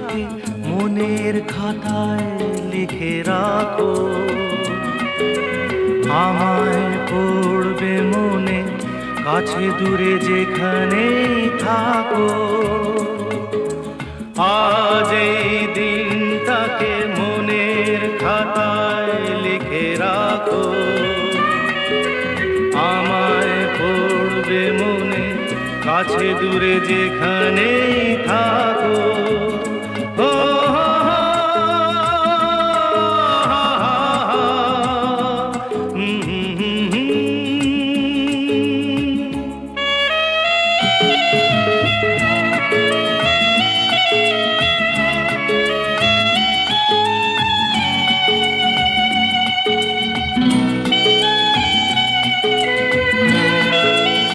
দিনটাকে মনের খাতায় লিখে রাখো, আমায় পড়বে মনে কাছে দূরে যেখানেই থাকো। আজ এই দিনটাকে মনের খাতায় লিখে রাখো, আমায় পড়বে মনে কাছে দূরে যেখানেই থাকো।